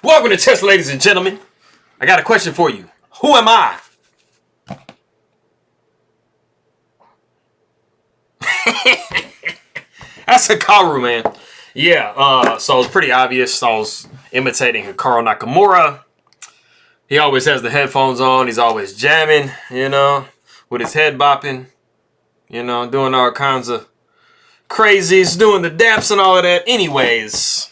Welcome to test, ladies and gentlemen. I got a question for you. Who am I? That's Hikaru, man. Yeah, so it's pretty obvious. I was imitating Hikaru Nakamura. He always has the headphones on. He's always jamming, with his head bopping, doing all kinds of crazies, doing the daps and all of that. Anyways,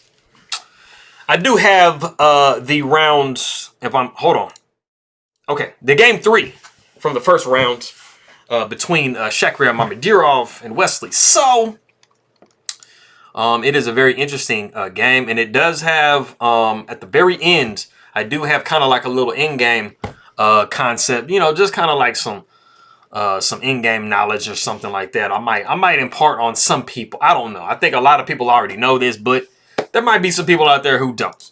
I do have the rounds. Hold on. Okay, the game 3 from the first round between Shakhriyar Mamedyarov and Wesley. So, it is a very interesting game, and it does have, at the very end, I do have kind of like a little in-game concept, just kind of like some in-game knowledge or something like that. I might impart on some people. I don't know. I think a lot of people already know this, but there might be some people out there who don't.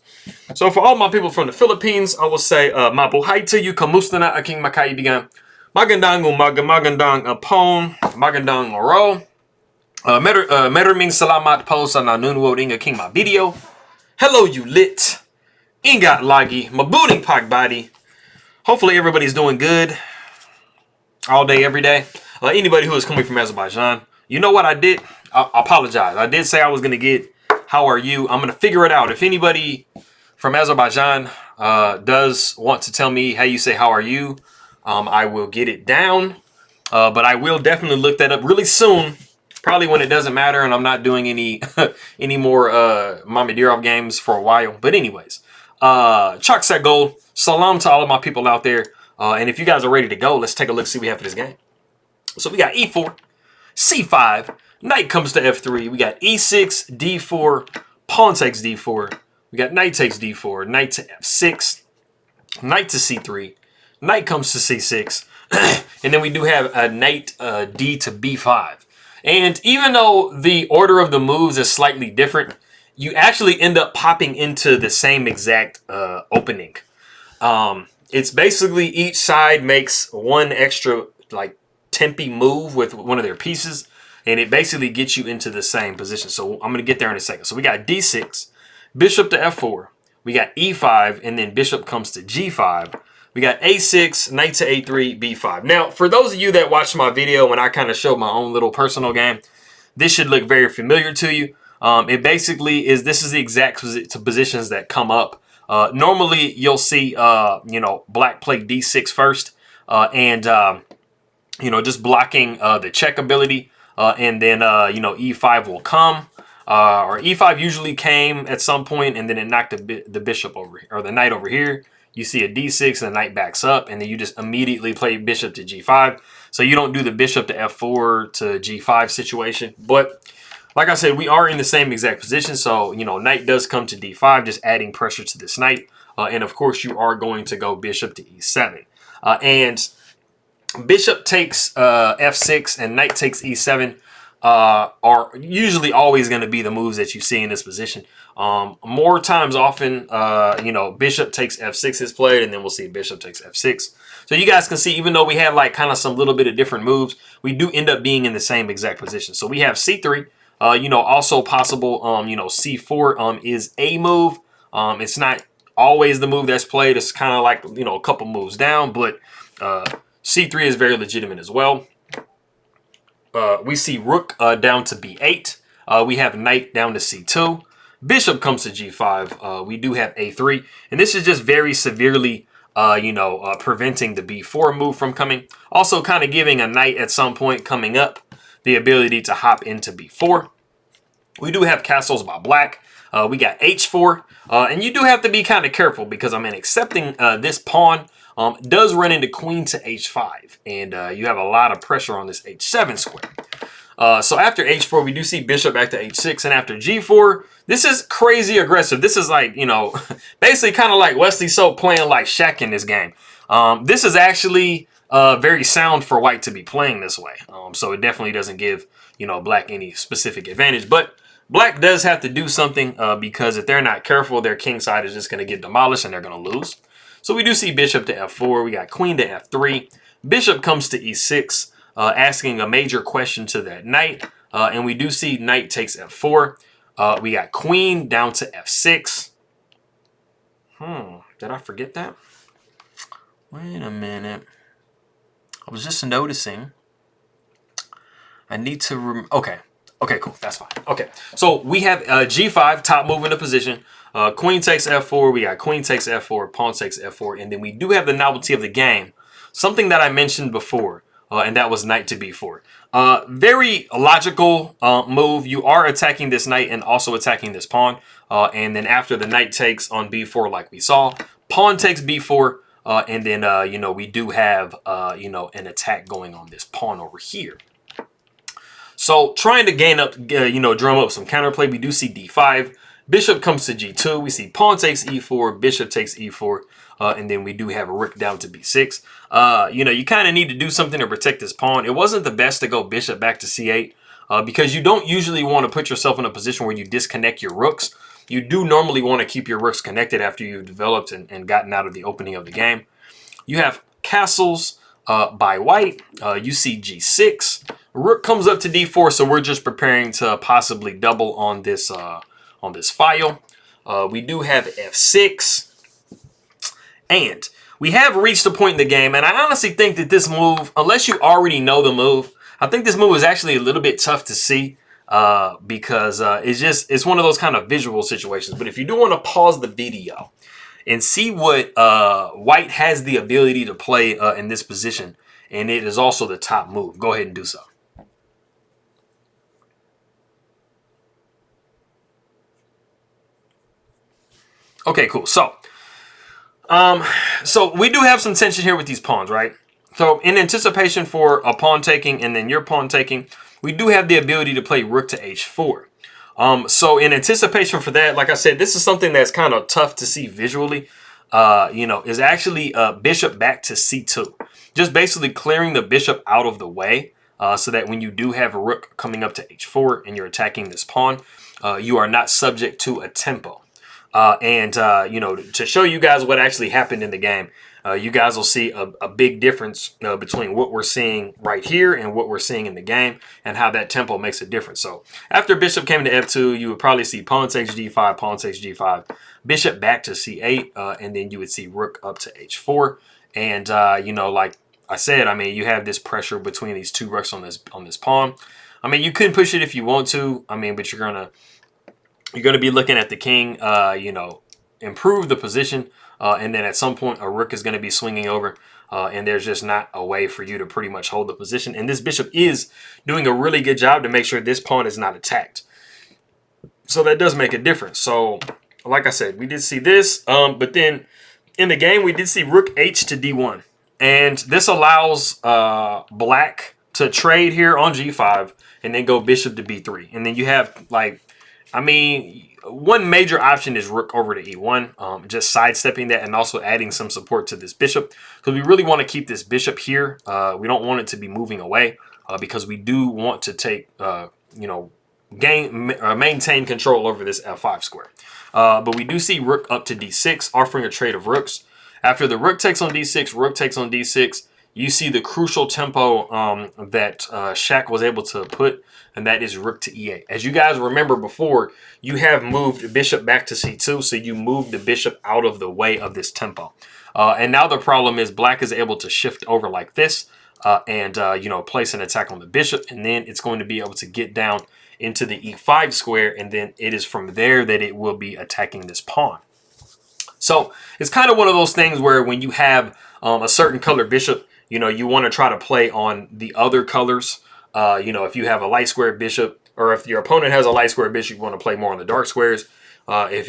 So for all my people from the Philippines, I will say, mabuhay to you, kamusta na aking makaibigan, magandang umaga, magandang hapon, magandang araw, maraming salamat po sa nanonood ng aking mga video. Hello, you lit, ingat lagi, mabuting pagbati. Hopefully everybody's doing good, all day, every day. Anybody who is coming from Azerbaijan, you know what I did? I apologize. I did say I was going to get, how are you? I'm going to figure it out. If anybody from Azerbaijan does want to tell me how you say how are you, I will get it down. But I will definitely look that up really soon. Probably when it doesn't matter and I'm not doing any any more Mamedyarov games for a while. But anyways, Chalk Set Gold. Salam to all of my people out there. And if you guys are ready to go, let's take a look, see what we have for this game. So we got E4, C5, knight comes to F3. We got E6, D4, pawn takes D4. We got knight takes D4, knight to F6, knight to C3, knight comes to C6, and then we do have a knight D to B5. And even though the order of the moves is slightly different, you actually end up popping into the same exact opening. It's basically each side makes one extra like tempy move with one of their pieces, and it basically gets you into the same position. So I'm going to get there in a second. So we got D6, bishop to F4. We got E5, and then bishop comes to G5. We got A6, knight to A3, B5. Now, for those of you that watched my video when I kind of showed my own little personal game, this should look very familiar to you. It basically is, this is the exact positions that come up. Normally, you'll see, black play D6 first, and just blocking the check ability, and then, E5 will come. Or E5 usually came at some point, and then it knocked the bishop over here, or the knight over here. You see a D6 and the knight backs up, and then you just immediately play bishop to G5. So you don't do the bishop to F4 to G5 situation. But like I said, we are in the same exact position. So, knight does come to D5, just adding pressure to this knight. And of course, you are going to go bishop to E7. And bishop takes F6 and knight takes E7 are usually always going to be the moves that you see in this position. More times often, bishop takes F6 is played, and then we'll see bishop takes F6. So you guys can see, even though we have like kind of some little bit of different moves, we do end up being in the same exact position. So we have C3, also possible, C4 is a move. It's not always the move that's played. It's kind of like, a couple moves down, but C3 is very legitimate as well. We see rook down to B8. We have knight down to C2. Bishop comes to G5. We do have A3. And this is just very severely, preventing the B4 move from coming. Also kind of giving a knight at some point coming up the ability to hop into B4. We do have castles by black. We got H4. And you do have to be kind of careful because, accepting this pawn does run into queen to H5, and you have a lot of pressure on this H7 square. So after H4, we do see bishop back to H6, and after G4, this is crazy aggressive. This is like, basically kind of like Wesley So playing like Shaq in this game. This is actually very sound for white to be playing this way. So it definitely doesn't give, black any specific advantage, but black does have to do something because if they're not careful, their king side is just going to get demolished and they're going to lose. So we do see bishop to F4. We got queen to F3. Bishop comes to E6, asking a major question to that knight. And we do see knight takes F4. We got queen down to F6. Did I forget that? Wait a minute. I was just noticing. I need to okay. Okay, cool. That's fine. Okay. So we have G5, top move in the position. Queen takes F4. We got queen takes F4, pawn takes F4. And then we do have the novelty of the game. Something that I mentioned before, and that was knight to B4. Very logical move. You are attacking this knight and also attacking this pawn. And then after the knight takes on B4, like we saw, pawn takes B4. And then, you know, we do have, you know, an attack going on this pawn over here. So trying to gain up, you know, drum up some counterplay, we do see D5. Bishop comes to G2. We see pawn takes E4, bishop takes E4, and then we do have a rook down to B6. You know, you kind of need to do something to protect this pawn. It wasn't the best to go bishop back to C8 because you don't usually want to put yourself in a position where you disconnect your rooks. You do normally want to keep your rooks connected after you've developed and gotten out of the opening of the game. You have castles by white. You see G6. Rook comes up to D4, so we're just preparing to possibly double on this file. We do have F6, and we have reached a point in the game, and I honestly think that this move, unless you already know the move, I think this move is actually a little bit tough to see because it's one of those kind of visual situations. But if you do want to pause the video and see what white has the ability to play in this position, and it is also the top move, go ahead and do so. Okay, cool. So we do have some tension here with these pawns, right? So in anticipation for a pawn taking and then your pawn taking, we do have the ability to play rook to H4. So in anticipation for that, like I said, this is something that's kind of tough to see visually. You know, is actually bishop back to C2. Just basically clearing the bishop out of the way so that when you do have a rook coming up to H4 and you're attacking this pawn, you are not subject to a tempo. You know, to show you guys what actually happened in the game, you guys will see a big difference between what we're seeing right here and what we're seeing in the game and how that tempo makes a difference. So after bishop came to F2, you would probably see pawn takes G5, pawn takes G5, bishop back to C8, and then you would see rook up to H4. And, you know, like I said, I mean, you have this pressure between these two rooks on this pawn. I mean, you could push it if you want to. I mean, but you're gonna be looking at the king, you know, improve the position, and then at some point a rook is going to be swinging over, and there's just not a way for you to pretty much hold the position. And this bishop is doing a really good job to make sure this pawn is not attacked. So that does make a difference. So, like I said, we did see this, but then in the game we did see rook H to D1, and this allows black to trade here on G5 and then go bishop to B3, and then you have like, I mean, one major option is rook over to E1, just sidestepping that and also adding some support to this bishop because we really want to keep this bishop here. We don't want it to be moving away because we do want to take, you know, maintain control over this F5 square. But we do see rook up to D6, offering a trade of rooks. After the rook takes on D6, rook takes on D6, you see the crucial tempo that Shaq was able to put, and that is rook to E8. As you guys remember before, you have moved bishop back to C2, so you moved the bishop out of the way of this tempo. And now the problem is black is able to shift over like this and, you know, place an attack on the bishop, and then it's going to be able to get down into the E5 square, and then it is from there that it will be attacking this pawn. So it's kind of one of those things where when you have a certain color bishop, you know, you want to try to play on the other colors. You know, if you have a light square bishop, or if your opponent has a light square bishop, you want to play more on the dark squares. If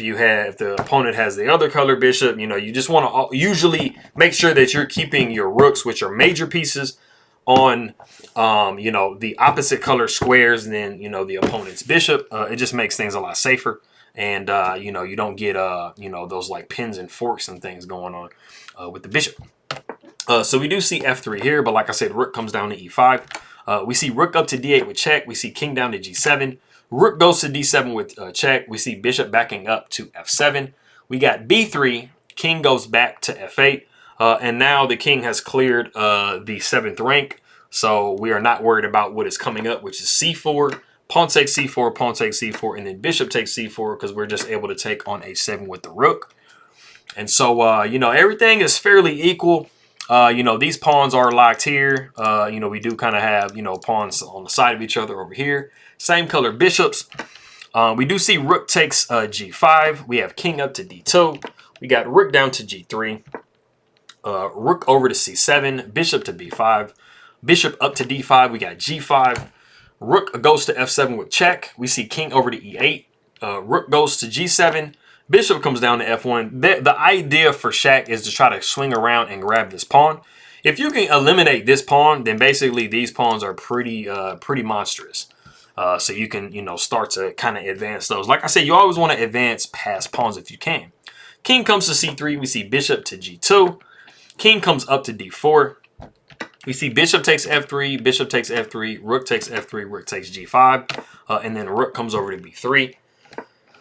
the opponent has the other color bishop, you know, you just want to usually make sure that you're keeping your rooks, which are major pieces, on, you know, the opposite color squares than, you know, the opponent's bishop. It just makes things a lot safer. And, you know, you don't get, you know, those like pins and forks and things going on with the bishop. So we do see F3 here, but like I said, rook comes down to E5. We see rook up to D8 with check. We see king down to G7. Rook goes to D7 with check. We see bishop backing up to F7. We got B3. King goes back to F8. And now the king has cleared the 7th rank. So we are not worried about what is coming up, which is C4. Pawn takes C4, pawn takes C4, and then bishop takes C4 because we're just able to take on A7 with the rook. And so, you know, everything is fairly equal. You know, these pawns are locked here. You know, we do kind of have, you know, pawns on the side of each other over here. Same color bishops. We do see rook takes g5. We have king up to d2. We got rook down to g3. Rook over to c7. Bishop to b5. Bishop up to d5. We got g5. Rook goes to f7 with check. We see king over to e8. Rook goes to g7. Bishop comes down to f1. The idea for Shaq is to try to swing around and grab this pawn. If you can eliminate this pawn, then basically these pawns are pretty monstrous. So you can, you know, start to kind of advance those. Like I said, you always want to advance past pawns if you can. King comes to c3. We see bishop to g2. King comes up to d4. We see bishop takes f3, bishop takes f3, rook takes f3, rook takes g5, and then rook comes over to b3.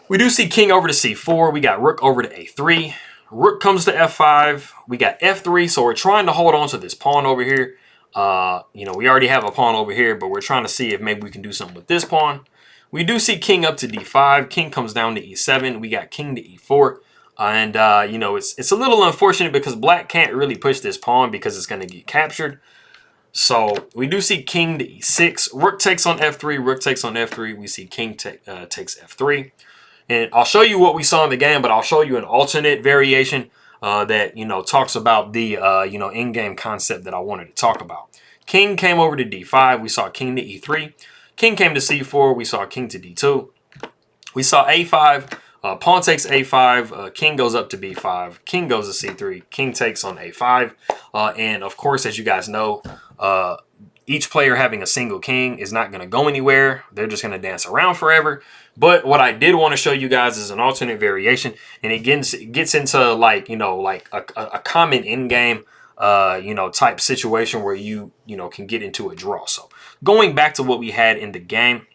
We do see king over to c4. We got rook over to a3. Rook comes to f5. We got f3, so we're trying to hold on to this pawn over here. You know, we already have a pawn over here, but we're trying to see if maybe we can do something with this pawn. We do see king up to d5. King comes down to e7. We got king to e4. And, you know, it's a little unfortunate because black can't really push this pawn because it's going to get captured. So we do see king to e6. Rook takes on f3. Rook takes on f3. We see king takes f3. And I'll show you what we saw in the game, but I'll show you an alternate variation that, you know, talks about the, you know, in-game concept that I wanted to talk about. King came over to d5. We saw king to e3. King came to c4. We saw king to d2. We saw a5. Pawn takes a5. King goes up to b5. King goes to c3. King takes on a5. And, of course, as you guys know, each player having a single king is not going to go anywhere. They're just going to dance around forever. But what I did want to show you guys is an alternate variation, and it gets into like, you know, like a common in-game, you know, type situation where you know, can get into a draw. So going back to what we had in the game,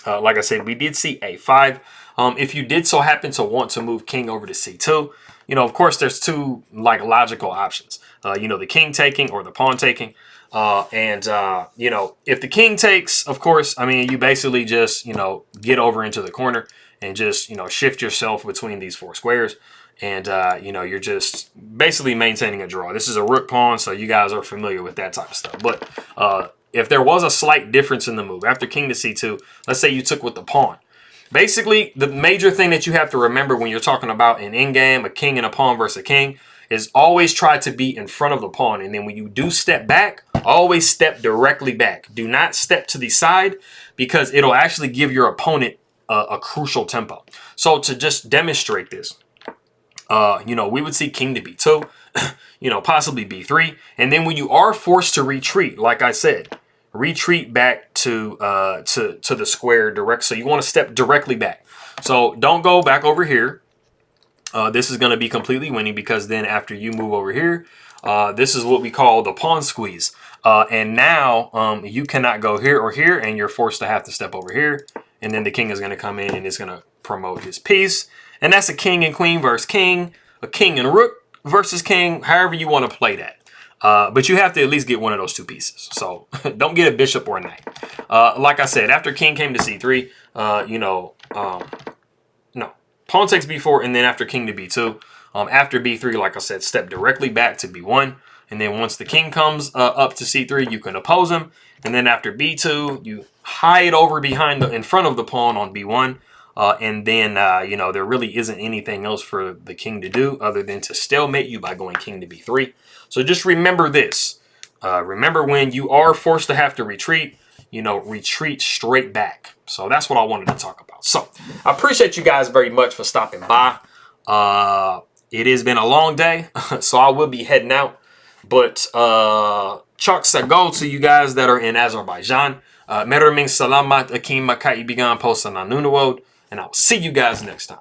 like I said, we did see a5. If you did so happen to want to move king over to c2, you know, of course, there's two like logical options. You know, the king taking or the pawn taking. You know, if the king takes, of course, I mean, you basically just, you know, get over into the corner and just, you know, shift yourself between these four squares. And, you know, you're just basically maintaining a draw. This is a rook pawn, so you guys are familiar with that type of stuff. But if there was a slight difference in the move after king to c2, let's say you took with the pawn. Basically, the major thing that you have to remember when you're talking about an in-game, a king and a pawn versus a king, is always try to be in front of the pawn. And then when you do step back, always step directly back. Do not step to the side because it'll actually give your opponent a crucial tempo. So to just demonstrate this, you know, we would see king to b2, you know, possibly b3. And then when you are forced to retreat, like I said, retreat back to the square direct. So you want to step directly back. So don't go back over here. This is going to be completely winning because then after you move over here, this is what we call the pawn squeeze. And now you cannot go here or here, and you're forced to have to step over here. And then the king is going to come in and it's going to promote his piece. And that's a king and queen versus king, a king and rook versus king, however you want to play that. But you have to at least get one of those two pieces. So don't get a bishop or a knight. Like I said, after king came to c3, you know, no. Pawn takes b4, and then after king to b2. After b3, like I said, step directly back to b1. And then once the king comes up to c3, you can oppose him. And then after b2, you hide over behind in front of the pawn on b1. And then, you know, there really isn't anything else for the king to do other than to stalemate you by going king to b3. So just remember this. Remember when you are forced to have to retreat, you know, retreat straight back. So that's what I wanted to talk about. So I appreciate you guys very much for stopping by. It has been a long day, so I will be heading out. But Chak Sago to you guys that are in Azerbaijan. Meraming Salamat Akim Makai Bigan Posa Nanunawod. And I'll see you guys next time.